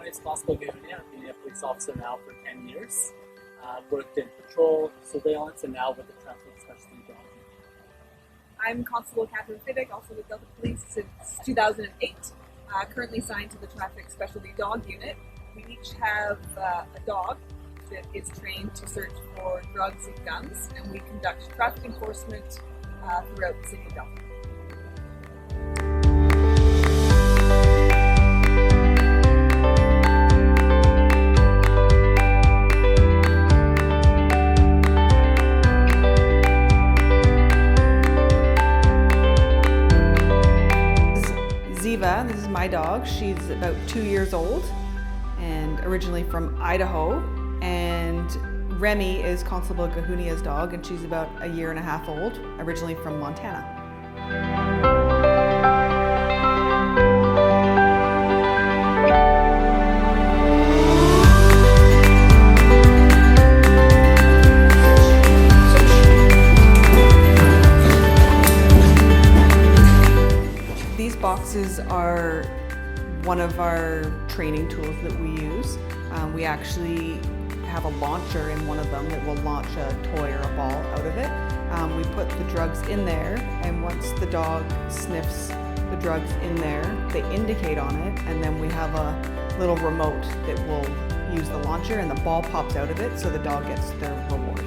My name is Constable Gahunia. I've been a police officer now for 10 years. Worked in patrol, surveillance, and now with the Traffic Specialty Dog Unit. I'm Constable Catherine Fiddick, also with Delta Police since 2008. Currently assigned to the Traffic Specialty Dog Unit. We each have a dog that is trained to search for drugs and guns, and we conduct traffic enforcement throughout the city of Delta. Ziva, this is my dog. She's about 2 years old and originally from Idaho. And Remy is Constable Gahunia's dog, and she's about 1.5 years old, originally from Montana. These boxes are one of our training tools that we use. We actually have a launcher in one of them that will launch a toy or a ball out of it. We put the drugs in there, and once the dog sniffs the drugs in there, they indicate on it, and then we have a little remote that will use the launcher, and the ball pops out of it, so the dog gets their reward.